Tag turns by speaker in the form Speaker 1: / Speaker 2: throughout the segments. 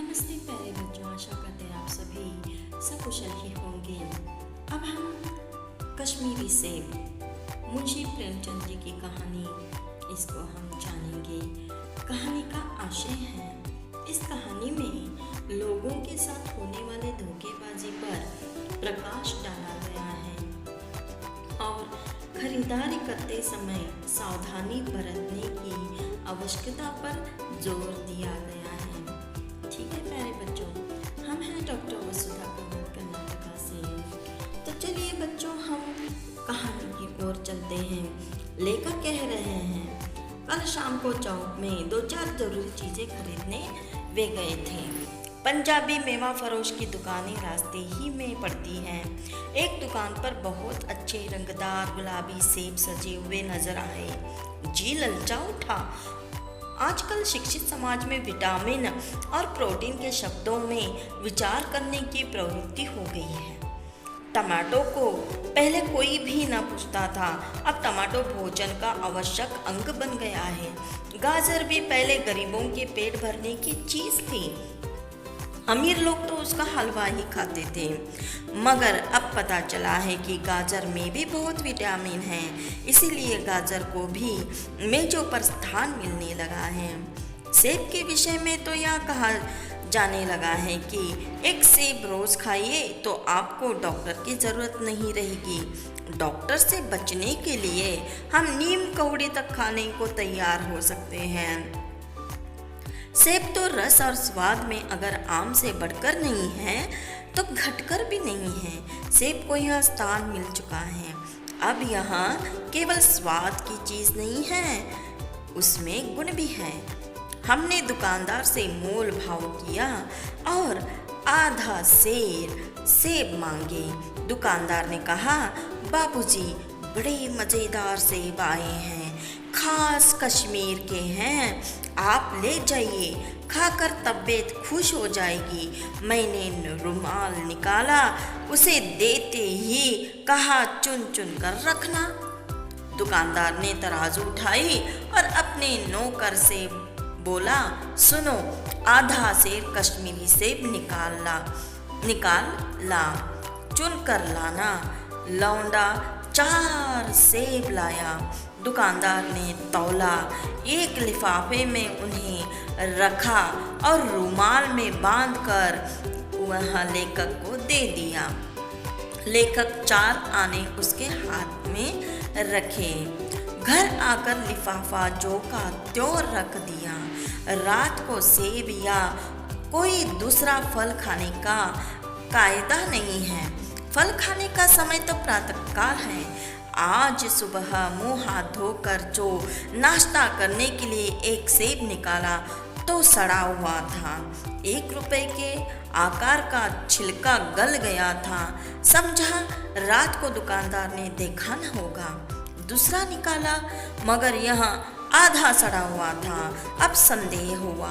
Speaker 1: नमस्ते प्यारे बच्चों, आशा करते हैं आप सभी सकुशल ही होंगे। अब हम कश्मीरी सेब मुंशी प्रेमचंद जी की कहानी इसको हम जानेंगे। कहानी का आशय है, इस कहानी में लोगों के साथ होने वाले धोखेबाजी पर प्रकाश डाला गया है और खरीदारी करते समय सावधानी बरतने की आवश्यकता पर जोर दिया गया है। ठीक है प्यारे बच्चों, हम हैं डॉक्टर वसुधा कामत कर्नाटका से। तो चलिए बच्चों, हम कहानी की ओर चलते हैं। लेखक कह रहे हैं, कल शाम को चौक में 2-4 जरूरी चीजें खरीदने वे गए थे। पंजाबी मेवा फरोश की दुकानें रास्ते ही में पड़ती हैं। एक दुकान पर बहुत अच्छे रंगदार गुलाबी सेब सजे हुए नजर आए। जी ललचा उठा। आजकल शिक्षित समाज में विटामिन और प्रोटीन के शब्दों में विचार करने की प्रवृत्ति हो गई है। टमाटो को पहले कोई भी न पूछता था, अब टमाटो भोजन का आवश्यक अंग बन गया है। गाजर भी पहले गरीबों के पेट भरने की चीज थी, अमीर लोग तो उसका हलवा ही खाते थे। मगर अब पता चला है कि गाजर में भी बहुत विटामिन है, इसीलिए गाजर को भी मेजों पर स्थान मिलने लगा है। सेब के विषय में तो यह कहा जाने लगा है कि एक सेब रोज खाइए तो आपको डॉक्टर की जरूरत नहीं रहेगी। डॉक्टर से बचने के लिए हम नीम कौड़ी तक खाने को तैयार हो सकते हैं। सेब तो रस और स्वाद में अगर आम से बढ़कर नहीं है तो घटकर भी नहीं है। सेब को यह स्थान मिल चुका है। अब यहाँ केवल स्वाद की चीज नहीं है, उसमें गुण भी है। हमने दुकानदार से मोल भाव किया और आधा सेर सेब मांगे। दुकानदार ने कहा, बाबूजी बड़े मजेदार सेब आए हैं, खास कश्मीर के हैं, आप ले जाइए, खाकर तबीयत खुश हो जाएगी। मैंने रुमाल निकाला, उसे देते ही कहा, चुन चुन कर रखना। दुकानदार ने तराजू उठाई और अपने नौकर से बोला, सुनो, आधा सेर कश्मीरी सेब निकाल ला, चुन कर लाना। लौंडा 4 सेब लाया। दुकानदार ने तौला, एक लिफाफे में उन्हें रखा और रुमाल में बांधकर वह लेखक को दे दिया। लेखक 4 आने उसके हाथ में रखे। घर आकर लिफाफा जो का त्यों रख दिया। रात को सेब या कोई दूसरा फल खाने का कायदा नहीं है। फल खाने का समय तो प्रातःकाल है। आज सुबह मुंह हाथ धोकर जो नाश्ता करने के लिए एक सेब निकाला तो सड़ा हुआ था। 1 रुपए के आकार का छिलका गल गया था। समझा रात को दुकानदार ने देखा न होगा। दूसरा निकाला, मगर यहाँ आधा सड़ा हुआ था। अब संदेह हुआ,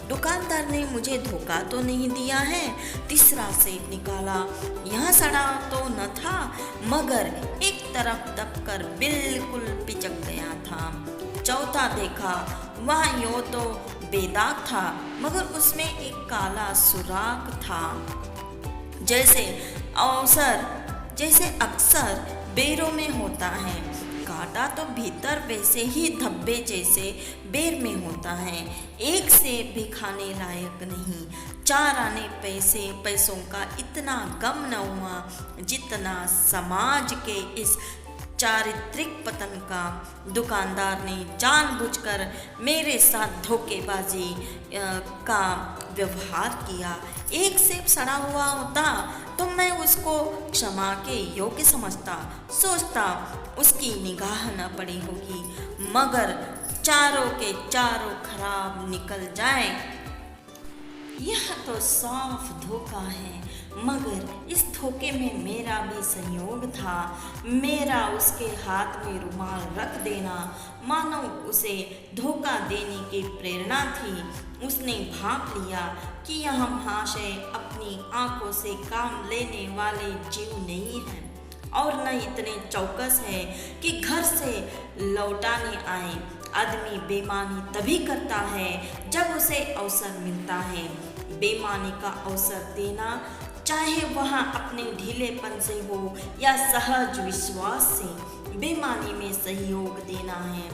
Speaker 1: दुकानदार ने मुझे धोखा तो नहीं दिया है। तीसरा सेब निकाला, यहाँ सड़ा तो न था, मगर एक तरफ दबकर बिल्कुल पिचक गया था। चौथा देखा, वहाँ यूं तो बेदाग था, मगर उसमें एक काला सुराख था। जैसे अक्सर बेरों में होता है। कांटा तो भीतर वैसे ही धब्बे जैसे बेर में होता है। एक सेब भी खाने लायक नहीं। 4 आने पैसों का इतना गम न हुआ जितना समाज के इस चारित्रिक पतन का। दुकानदार ने जानबूझकर मेरे साथ धोखेबाजी का व्यवहार किया। एक सेब सड़ा हुआ होता तो मैं उसको क्षमा के योग्य समझता, सोचता उसकी निगाह न पड़ी होगी, मगर चारों के चारों खराब निकल जाए, यह तो साफ धोखा है। मगर इस धोखे में मेरा भी संयोग था। मेरा उसके हाथ में रुमाल रख देना मानो उसे धोखा देने की प्रेरणा थी। उसने भांप लिया कि यह महाशय अपनी आंखों से काम लेने वाले जीव नहीं हैं और न इतने चौकस है कि घर से लौटाने आए। आदमी बेईमानी तभी करता है जब उसे अवसर मिलता है। बेईमानी का अवसर देना, चाहे वह अपने ढीलेपन से हो या सहज विश्वास से, बेईमानी में सहयोग देना है।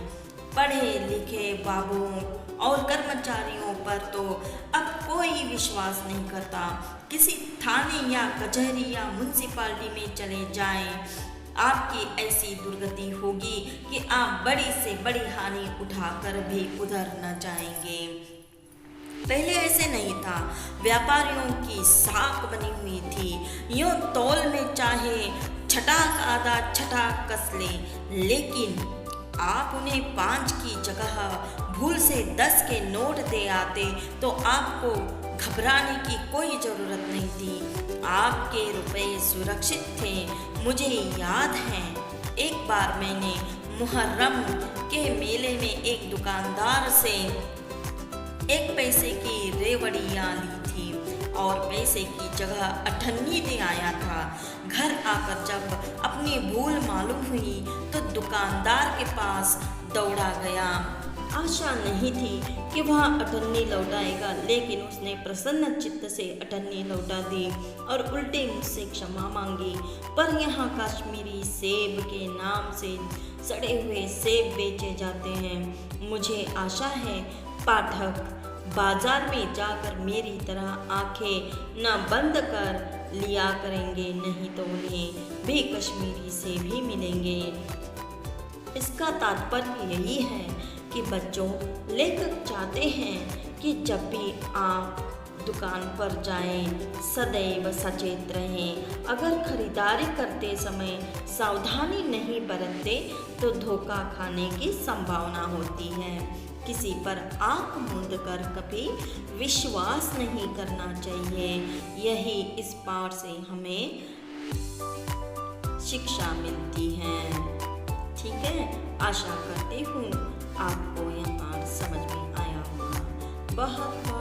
Speaker 1: पढ़े लिखे बाबुओं और कर्मचारियों पर तो अब कोई विश्वास नहीं करता। किसी थाने या कचहरी या म्यूनसिपालिटी में चले जाएं, आपकी ऐसी दुर्गति होगी कि आप बड़ी से बड़ी हानि उठाकर भी उधर न जाएंगे। पहले ऐसे नहीं था। व्यापारियों की साख बनी हुई थी। यूं तौल में चाहे छटाक आधा छटाक कस ले, लेकिन आप उन्हें 5 की जगह भूल से 10 के नोट दे आते तो आपको घबराने की कोई ज़रूरत नहीं थी। आपके रुपए सुरक्षित थे। मुझे याद है, एक बार मैंने मुहर्रम के मेले में एक दुकानदार से 1 पैसे की रेवड़ियाँ ली थी और पैसे की जगह 98 दे आया था। घर आकर जब अपनी भूल मालूम हुई तो दुकानदार के पास दौड़ा गया। आशा नहीं थी कि वह 98 लौटाएगा, लेकिन उसने प्रसन्न चित्त से 98 लौटा दी और उल्टे मुझसे क्षमा मांगी। पर यहाँ कश्मीरी सेब के नाम से सड़े हुए सेब बेचे जाते हैं। मुझे आशा है पाठक बाजार में जाकर मेरी तरह आंखें न बंद कर लिया करेंगे, नहीं तो उन्हें भी कश्मीरी सेब ही मिलेंगे। इसका तात्पर्य यही है कि बच्चों, लेखक चाहते हैं कि जब भी आप दुकान पर जाएं, सदैव सचेत रहें। अगर खरीदारी करते समय सावधानी नहीं बरतते तो धोखा खाने की संभावना होती है। किसी पर आंख मूंद कर कभी विश्वास नहीं करना चाहिए। यही इस पाठ से हमें शिक्षा मिलती है। ठीक है, आशा करती हूँ आपको यहाँ समझ में आया होगा। बहुत